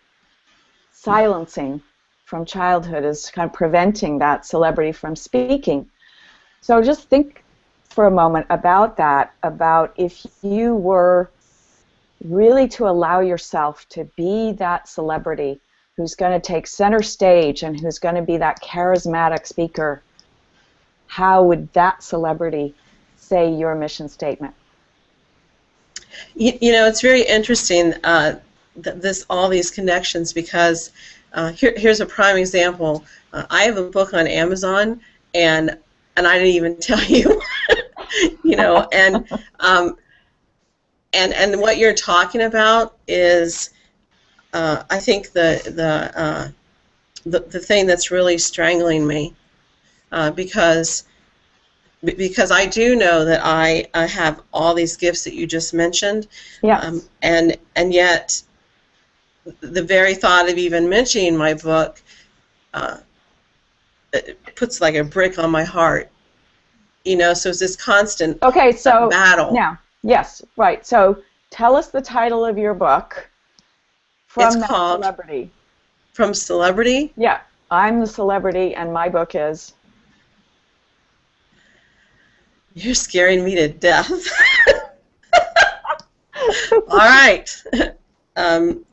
silencing from childhood is kind of preventing that celebrity from speaking. So just think for a moment about that, about if you were really to allow yourself to be that celebrity who's going to take center stage and who's going to be that charismatic speaker, how would that celebrity say your mission statement? You know, it's very interesting, all these connections, because here's a prime example. I have a book on Amazon, and I didn't even tell you, you know, and what you're talking about is, I think the thing that's really strangling me, because I do know that I have all these gifts that you just mentioned, Yes. And yet the very thought of even mentioning my book it puts like a brick on my heart, you know. So it's this constant battle. Now, yes, right. So tell us the title of your book From It's that called celebrity. From Celebrity. Yeah, I'm the celebrity, and my book is. You're scaring me to death. All right. I'm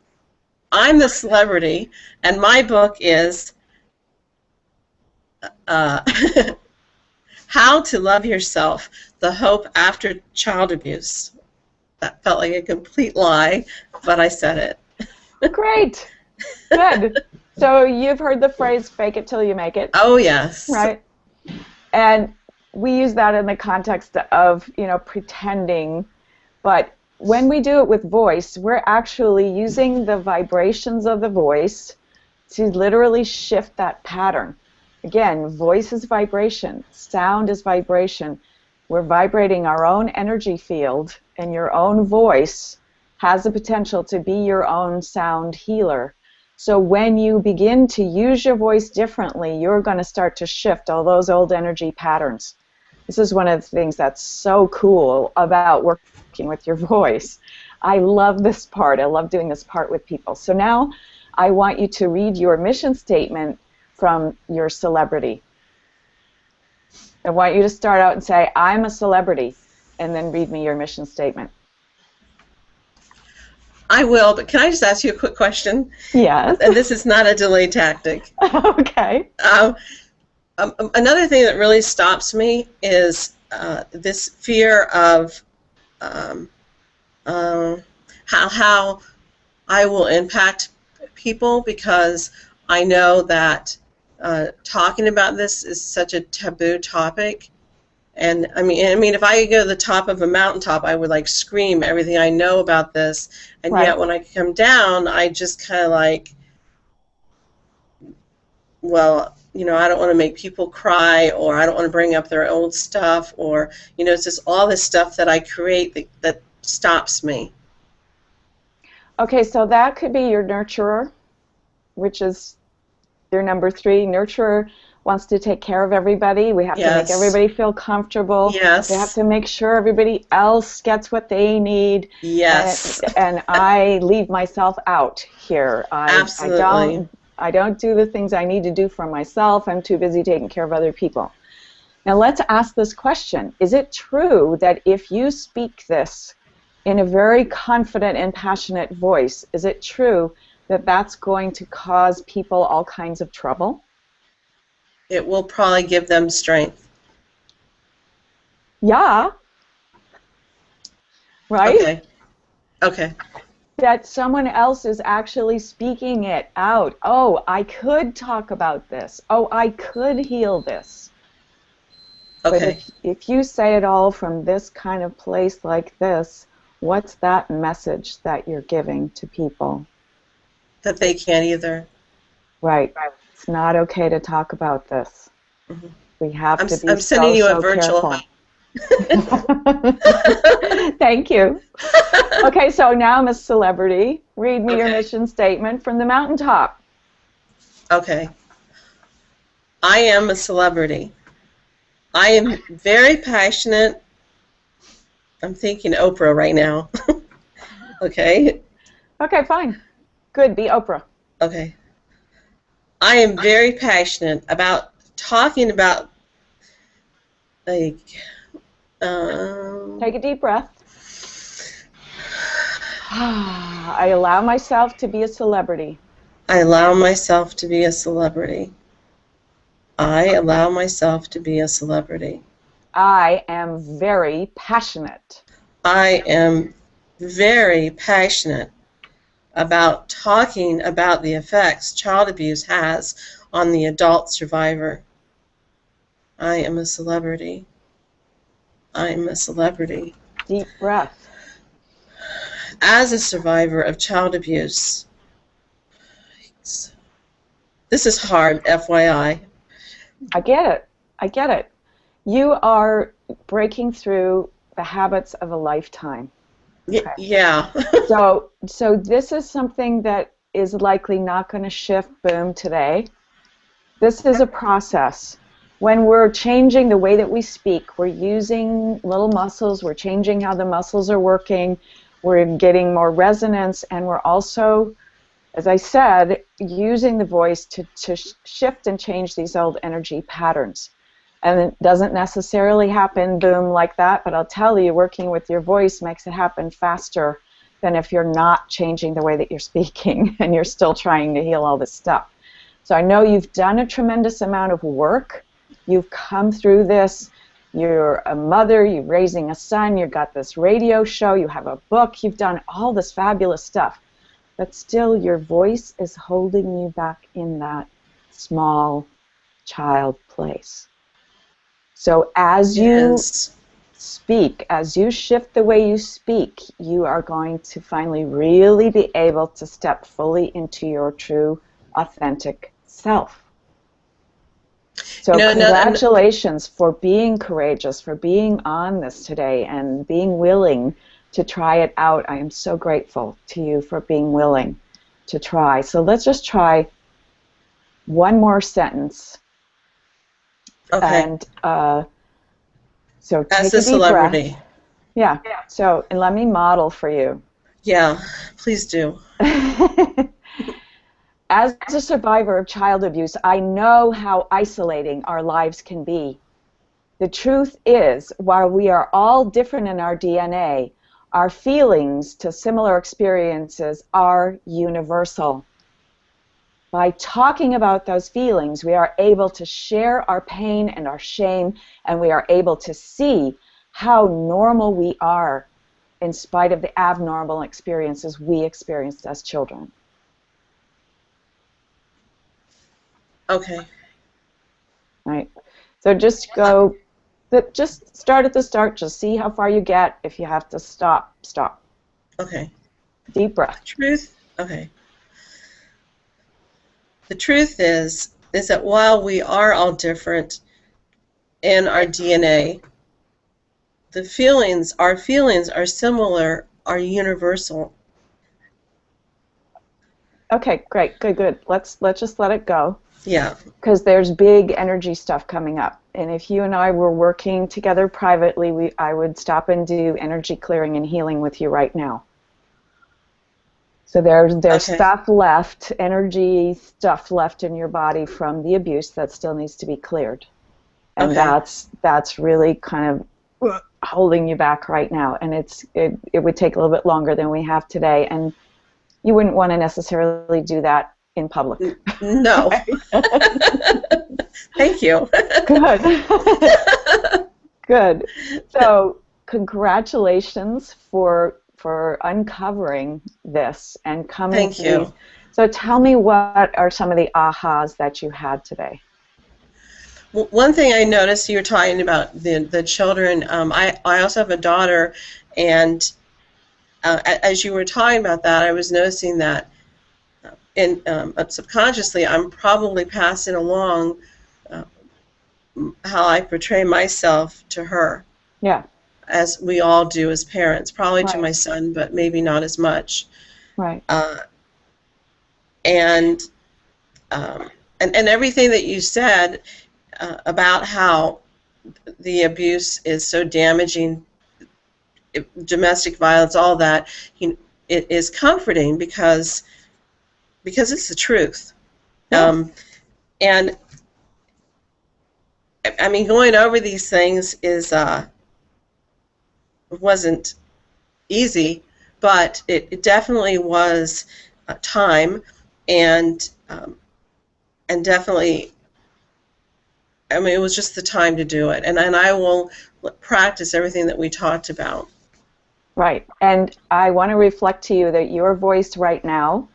the celebrity, and my book is How to Love Yourself, The Hope After Child Abuse. That felt like a complete lie, but I said it. Great. Good. So you've heard the phrase "fake it till you make it." Oh, yes. Right. And we use that in the context of, pretending, but when we do it with voice, we're actually using the vibrations of the voice to literally shift that pattern. Again, voice is vibration, sound is vibration. We're vibrating our own energy field, and your own voice has the potential to be your own sound healer. So when you begin to use your voice differently, you're going to start to shift all those old energy patterns. This is one of the things that's so cool about working with your voice. I love this part. I love doing this part with people. So now I want you to read your mission statement from your celebrity. I want you to start out and say, "I'm a celebrity," and then read me your mission statement. I will, but can I just ask you a quick question? Yes. And this is not a delay tactic. Okay. Another thing that really stops me is this fear of how I will impact people, because I know that talking about this is such a taboo topic. And I mean, if I go to the top of a mountaintop, I would like scream everything I know about this. And Right. yet, when I come down, I just kind of like, well, I don't want to make people cry, or I don't want to bring up their old stuff, or it's just all this stuff that I create that stops me. Okay, so that could be your nurturer, which is your number 3. Nurturer wants to take care of everybody. We have to make everybody feel comfortable. Yes. We have to make sure everybody else gets what they need. Yes. And I leave myself out here. Absolutely. I don't do the things I need to do for myself. I'm too busy taking care of other people. Now let's ask this question. Is it true that if you speak this in a very confident and passionate voice, is it true that that's going to cause people all kinds of trouble? It will probably give them strength. Yeah. Right? Okay. Okay. That someone else is actually speaking it out. Oh, I could talk about this. Oh, I could heal this. Okay. But if you say it all from this kind of place like this, what's that message that you're giving to people? That they can't either. Right. It's not okay to talk about this. Mm-hmm. We have to be I'm sending you a so virtual careful. hug. Thank you. Okay, so now I'm a celebrity. Read me your Okay. mission statement from the mountaintop. Okay. I am a celebrity. I am very passionate. I'm thinking Oprah right now. Okay. Okay, fine. Good, be Oprah. Okay. I am very passionate about talking about, like, Take a deep breath. I allow myself to be a celebrity. I allow myself to be a celebrity. I allow myself to be a celebrity. I am very passionate. I am very passionate about talking about the effects child abuse has on the adult survivor. I am a celebrity. I am a celebrity. Deep breath. As a survivor of child abuse, this is hard, FYI. I get it. I get it. You are breaking through the habits of a lifetime. Okay. Yeah. So this is something that is likely not going to shift, boom, today. This is a process. When we're changing the way that we speak, we're using little muscles, we're changing how the muscles are working, we're getting more resonance, and we're also as I said, using the voice to shift and change these old energy patterns. And it doesn't necessarily happen, boom, like that, but I'll tell you, working with your voice makes it happen faster than if you're not changing the way that you're speaking and you're still trying to heal all this stuff. So I know you've done a tremendous amount of work. You've come through this. You're a mother, you're raising a son, you've got this radio show, you have a book, you've done all this fabulous stuff. But still, your voice is holding you back in that small child place. So as you speak, as you shift the way you speak, you are going to finally really be able to step fully into your true, authentic self. So congratulations for being courageous, for being on this today and being willing to try it out. I am so grateful to you for being willing to try. So let's just try one more sentence. Okay. And so take As a a deep celebrity. breath. Yeah. So, and let me model for you. Yeah, please do. As a survivor of child abuse, I know how isolating our lives can be. The truth is, while we are all different in our DNA, our feelings to similar experiences are universal. By talking about those feelings, we are able to share our pain and our shame, and we are able to see how normal we are in spite of the abnormal experiences we experienced as children. Okay. Right. So just just start at the start, just see how far you get. If you have to stop, stop. Okay. Deep breath. Okay. The truth is that while we are all different in our DNA, our feelings are similar, are universal. Okay, great, good. Let's just let it go. Yeah. Because there's big energy stuff coming up. And if you and I were working together privately, I would stop and do energy clearing and healing with you right now. So there's Okay. stuff left, energy stuff left in your body from the abuse that still needs to be cleared. And Okay. that's really kind of holding you back right now. And it would take a little bit longer than we have today. And you wouldn't want to necessarily do that in public. No. Thank you. Good. Good. So congratulations for uncovering this and coming Thank to you. these. So tell me, what are some of the ahas that you had today? Well, one thing I noticed, you were talking about the children. I also have a daughter, and as you were talking about that, I was noticing that subconsciously I'm probably passing along how I portray myself to her. Yeah. As we all do as parents, probably Right. to my son, but maybe not as much. Right. And everything that you said about how the abuse is so damaging, domestic violence, all that, it is comforting because it's the truth. Yeah. And I mean, going over these things wasn't easy, but it definitely was time, and definitely, I mean, it was just the time to do it, and I will practice everything that we talked about. Right. And I want to reflect to you that your voice right now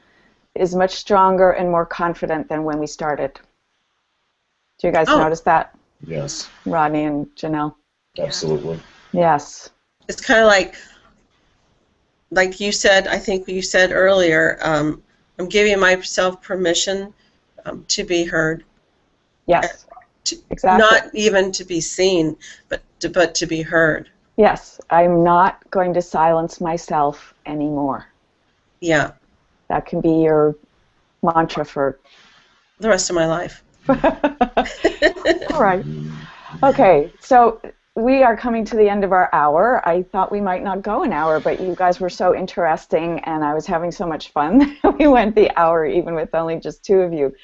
is much stronger and more confident than when we started. Do you guys notice that? Yes. Rodney and Janelle? Absolutely. Yes. It's kind of like you said, I think you said earlier, I'm giving myself permission to be heard. Yes. Exactly. Not even to be seen, but to be heard. Yes. I'm not going to silence myself anymore. Yeah. That can be your mantra for the rest of my life. All right. Okay. So we are coming to the end of our hour. I thought we might not go an hour, but you guys were so interesting, and I was having so much fun. We went the hour even with only just two of you.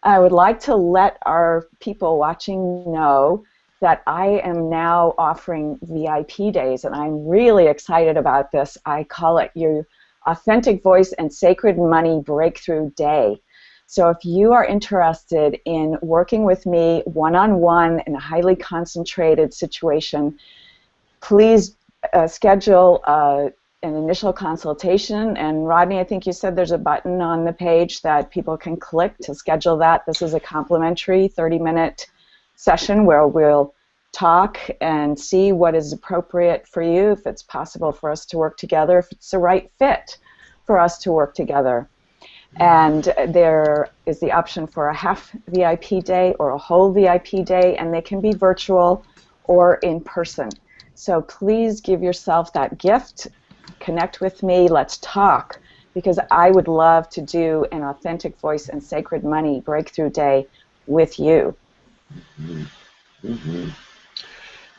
I would like to let our people watching know that I am now offering VIP days, and I'm really excited about this. I call it your Authentic Voice and Sacred Money Breakthrough Day. So if you are interested in working with me one-on-one in a highly concentrated situation, please schedule an initial consultation. And Rodney, I think you said there's a button on the page that people can click to schedule that. This is a complimentary 30-minute session where we'll talk and see what is appropriate for you, if it's possible for us to work together, if it's the right fit for us to work together. And there is the option for a half VIP day or a whole VIP day, and they can be virtual or in person. So please give yourself that gift, connect with me, let's talk, because I would love to do an Authentic Voice and Sacred Money Breakthrough Day with you. Mm-hmm. Mm-hmm.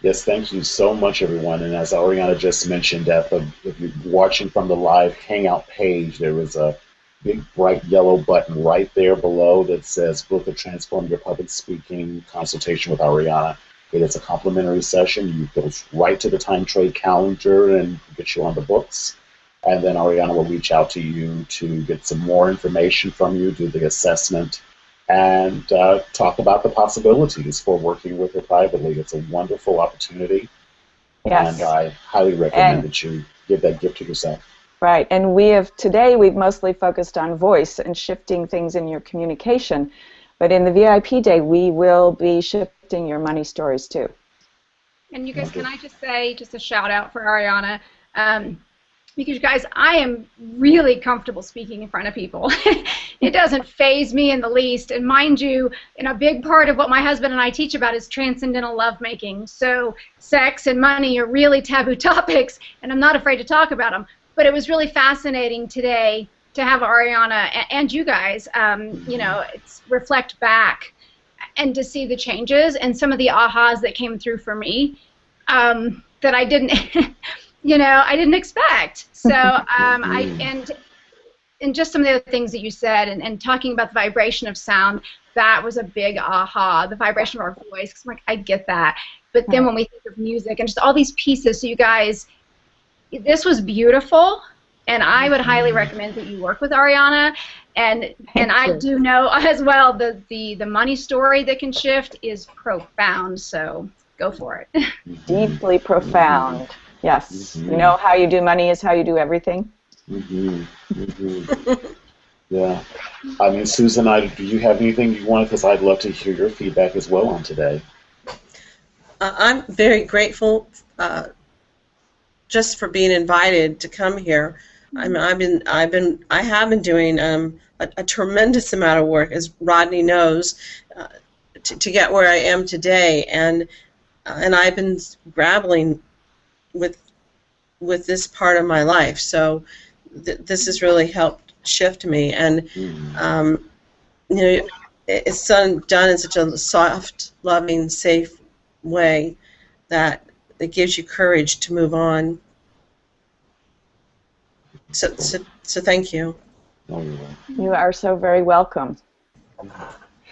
Yes, thank you so much, everyone. And as Ariana just mentioned, if you're watching from the live Hangout page, there is a big bright yellow button right there below that says Book or Transform Your Public Speaking Consultation with Ariana. It is a complimentary session. You go right to the Time Trade calendar and get you on the books. And then Ariana will reach out to you to get some more information from you, do the assessment, and talk about the possibilities for working with her privately. It's a wonderful opportunity. Yes. And I highly recommend that you give that gift to yourself. Right, and today we've mostly focused on voice and shifting things in your communication, but in the VIP day we will be shifting your money stories too. And you guys, can I just say, just a shout out for Ariana, because you guys, I am really comfortable speaking in front of people. It doesn't faze me in the least, and mind you, a big part of what my husband and I teach about is transcendental lovemaking, so sex and money are really taboo topics, and I'm not afraid to talk about them. But it was really fascinating today to have Ariana and you guys, reflect back and to see the changes and some of the ahas that came through for me that I didn't, I didn't expect. So and just some of the other things that you said and talking about the vibration of sound, that was a big aha. The vibration of our voice, because I'm like, I get that. But then when we think of music and just all these pieces, so you guys. This was beautiful, and I would highly recommend that you work with Ariana. And I do know as well the money story that can shift is profound. So go for it. Deeply profound. Yes. Mm-hmm. You know, how you do money is how you do everything. Mm-hmm. Mm-hmm. Yeah. I mean, Susan, do you have anything you want? Because I'd love to hear your feedback as well on today. I'm very grateful. Just for being invited to come here. I have been doing a tremendous amount of work, as Rodney knows, to get where I am today, and I've been grappling with this part of my life. So this has really helped shift me, and it's done in such a soft, loving, safe way that it gives you courage to move on. So thank you. You are so very welcome.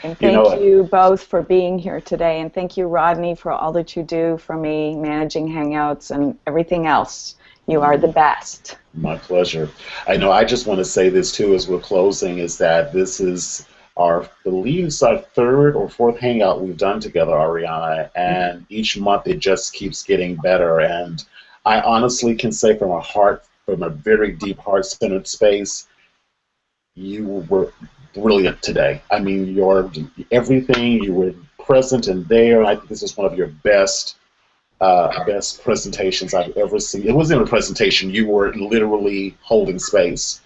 And thank you both for being here today. And thank you, Rodney, for all that you do for me, managing Hangouts and everything else. You are the best. My pleasure. I just want to say this, too, as we're closing, is that this is I believe it's our third or fourth Hangout we've done together, Ariana, and each month it just keeps getting better. And I honestly can say from a very deep heart-centered space, you were brilliant today. I mean, everything, you were present and there. I think this is one of your best presentations I've ever seen. It wasn't even a presentation. You were literally holding space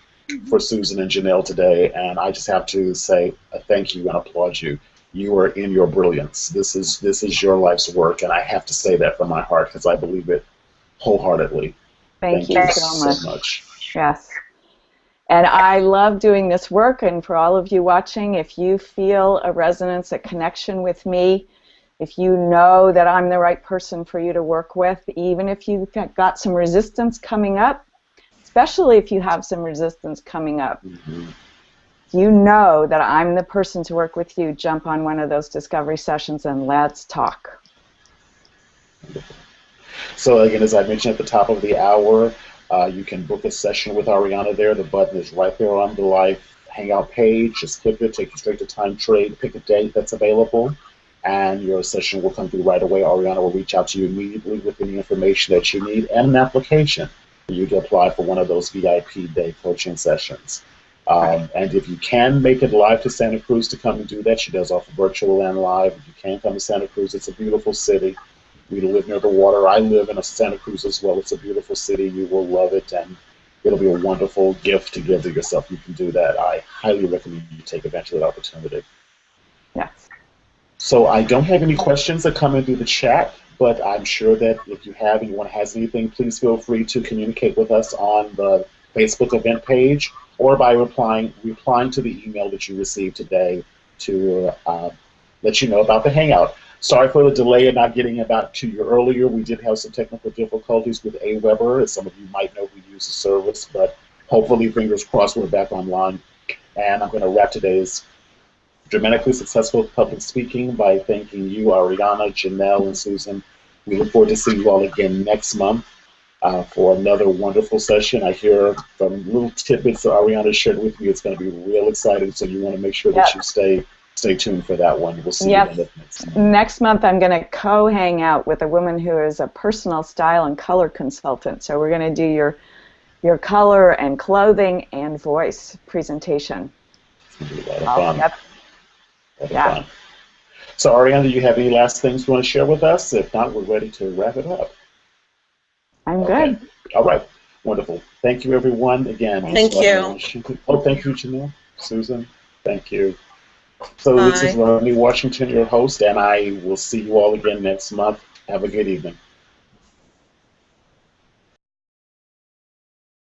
for Susan and Janelle today, and I just have to say thank you and applaud you. You are in your brilliance. This is your life's work, and I have to say that from my heart because I believe it wholeheartedly. Thank you so much. Yes. And I love doing this work, and for all of you watching, if you feel a resonance, a connection with me, If you know that I'm the right person for you to work with, even if you've got some resistance coming up, especially if you have some resistance coming up, you know that I'm the person to work with you, jump on one of those discovery sessions and let's talk. So again, as I mentioned at the top of the hour, you can book a session with Ariana there. The button is right there on the live Hangout page. Just click it, take you straight to Time Trade, pick a date that's available, and your session will come through right away. Ariana will reach out to you immediately with any information that you need and an application for you to apply for one of those VIP day coaching sessions. And if you can make it live to Santa Cruz to come and do that, she does offer virtual and live. If you can come to Santa Cruz, it's a beautiful city. We live near the water. I live in Santa Cruz as well. It's a beautiful city. You will love it, and it'll be a wonderful gift to give to yourself. You can do that. I highly recommend you take advantage of that opportunity. Yes. So I don't have any questions that come in through the chat, but I'm sure that if you have, anyone has anything, please feel free to communicate with us on the Facebook event page or by replying to the email that you received today to let you know about the Hangout. Sorry for the delay in not getting about to you earlier. We did have some technical difficulties with AWeber, as some of you might know who use the service, but hopefully, fingers crossed, we're back online. And I'm going to wrap today's Dramatically Successful Public Speaking by thanking you, Ariana, Janelle, and Susan. We look forward to seeing you all again next month for another wonderful session. I hear from little tidbits that Ariana shared with me. It's going to be real exciting, so you want to make sure that you stay tuned for that one. We'll see you again next month. Next month, I'm going to co-hang out with a woman who is a personal style and color consultant. So we're going to do your color and clothing and voice presentation. It's going to be a lot of fun. So Ariana, do you have any last things you want to share with us? If not, we're ready to wrap it up. I'm good. All right. Wonderful. Thank you, everyone. Again. Thank you. Oh, thank you, Janelle. Susan, thank you. So this is Rodney Washington, your host, and I will see you all again next month. Have a good evening.